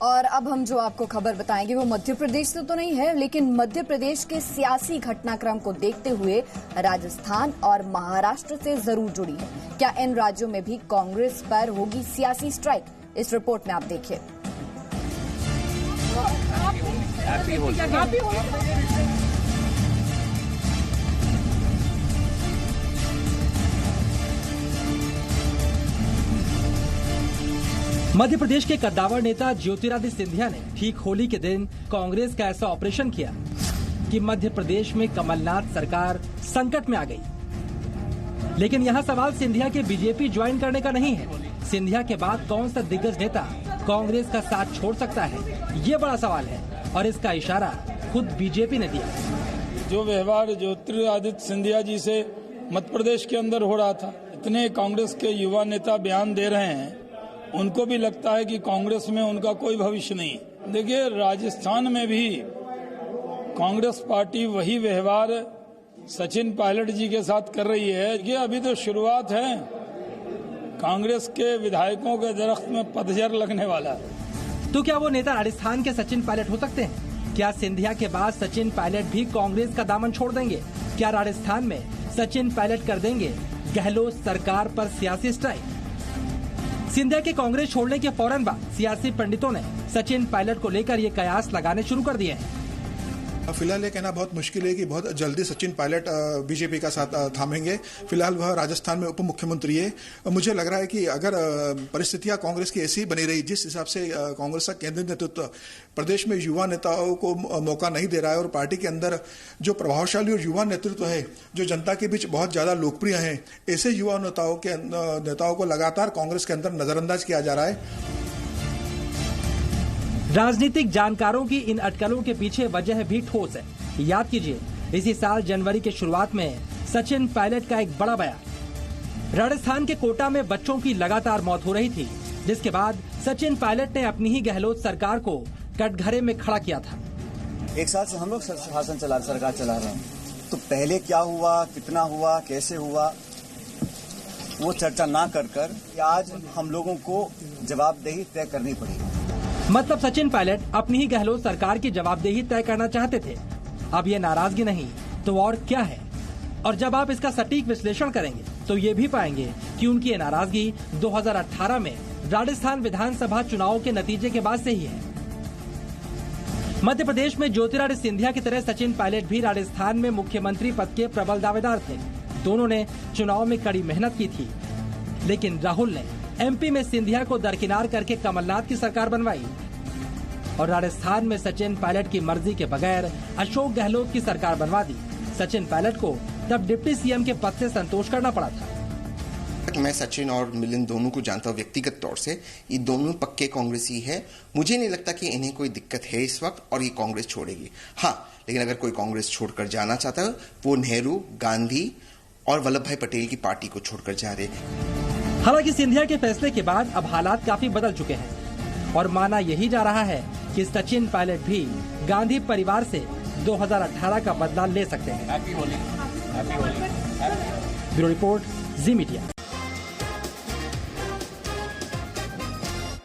और अब हम जो आपको खबर बताएंगे वो मध्य प्रदेश से तो नहीं है, लेकिन मध्य प्रदेश के सियासी घटनाक्रम को देखते हुए राजस्थान और महाराष्ट्र से जरूर जुड़ी है। क्या इन राज्यों में भी कांग्रेस पर होगी सियासी स्ट्राइक? इस रिपोर्ट में आप देखिए। मध्य प्रदेश के कद्दावर नेता ज्योतिरादित्य सिंधिया ने ठीक होली के दिन कांग्रेस का ऐसा ऑपरेशन किया कि मध्य प्रदेश में कमलनाथ सरकार संकट में आ गई। लेकिन यहाँ सवाल सिंधिया के बीजेपी ज्वाइन करने का नहीं है। सिंधिया के बाद कौन सा दिग्गज नेता कांग्रेस का साथ छोड़ सकता है, ये बड़ा सवाल है और इसका इशारा खुद बीजेपी ने दिया। जो व्यवहार ज्योतिरादित्य सिंधिया जी से मध्य प्रदेश के अंदर हो रहा था, इतने कांग्रेस के युवा नेता बयान दे रहे हैं, उनको भी लगता है कि कांग्रेस में उनका कोई भविष्य नहीं। देखिए, राजस्थान में भी कांग्रेस पार्टी वही व्यवहार सचिन पायलट जी के साथ कर रही है। ये अभी तो शुरुआत है, कांग्रेस के विधायकों के दरख्त में पतझड़ लगने वाला है। तो क्या वो नेता राजस्थान के सचिन पायलट हो सकते हैं? क्या सिंधिया के बाद सचिन पायलट भी कांग्रेस का दामन छोड़ देंगे? क्या राजस्थान में सचिन पायलट कर देंगे गहलोत सरकार पर सियासी स्ट्राइक? सिंधिया के कांग्रेस छोड़ने के फौरन बाद सियासी पंडितों ने सचिन पायलट को लेकर ये कयास लगाने शुरू कर दिए हैं। फिलहाल ये कहना बहुत मुश्किल है कि बहुत जल्दी सचिन पायलट बीजेपी का साथ थामेंगे। फिलहाल वह राजस्थान में उप मुख्यमंत्री है। मुझे लग रहा है कि अगर परिस्थितियां कांग्रेस की ऐसी बनी रही, जिस हिसाब से कांग्रेस का केंद्रीय नेतृत्व प्रदेश में युवा नेताओं को मौका नहीं दे रहा है और पार्टी के अंदर जो प्रभावशाली और युवा नेतृत्व है, जो जनता के बीच बहुत ज्यादा लोकप्रिय है, ऐसे युवा नेताओं को लगातार कांग्रेस के अंदर नजरअंदाज किया जा रहा है। राजनीतिक जानकारों की इन अटकलों के पीछे वजह भी ठोस है। याद कीजिए, इसी साल जनवरी के शुरुआत में सचिन पायलट का एक बड़ा बयान। राजस्थान के कोटा में बच्चों की लगातार मौत हो रही थी, जिसके बाद सचिन पायलट ने अपनी ही गहलोत सरकार को कटघरे में खड़ा किया था। एक साल से हम लोग शासन सरकार चला रहे हैं, तो पहले क्या हुआ, कितना हुआ, कैसे हुआ, वो चर्चा ना कर आज हम लोगों को जवाबदेही तय करनी पड़ेगी। मतलब सचिन पायलट अपनी ही गहलोत सरकार की जवाबदेही तय करना चाहते थे। अब ये नाराजगी नहीं तो और क्या है? और जब आप इसका सटीक विश्लेषण करेंगे तो ये भी पाएंगे कि उनकी ये नाराजगी 2018 में राजस्थान विधानसभा चुनाव के नतीजे के बाद से ही है। मध्य प्रदेश में ज्योतिरादित्य सिंधिया की तरह सचिन पायलट भी राजस्थान में मुख्यमंत्री पद के प्रबल दावेदार थे। दोनों ने चुनाव में कड़ी मेहनत की थी, लेकिन राहुल ने एमपी में सिंधिया को दरकिनार करके कमलनाथ की सरकार बनवाई और राजस्थान में सचिन पायलट की मर्जी के बगैर अशोक गहलोत की सरकार बनवा दी। सचिन पायलट को तब डिप्टी सीएम के पद से संतोष करना पड़ा था। मैं सचिन और मिलिंद दोनों को जानता हूँ व्यक्तिगत तौर से। ये दोनों पक्के कांग्रेसी है। मुझे नहीं लगता कि इन्हें कोई दिक्कत है इस वक्त और ये कांग्रेस छोड़ेगी। हाँ, लेकिन अगर कोई कांग्रेस छोड़कर जाना चाहता है, वो नेहरू, गांधी और वल्लभ भाई पटेल की पार्टी को छोड़कर जा रहे। हालांकि सिंधिया के फैसले के बाद अब हालात काफी बदल चुके हैं और माना यही जा रहा है कि सचिन पायलट भी गांधी परिवार से 2018 का बदला ले सकते हैं। ब्यूरो रिपोर्ट, जी मीडिया।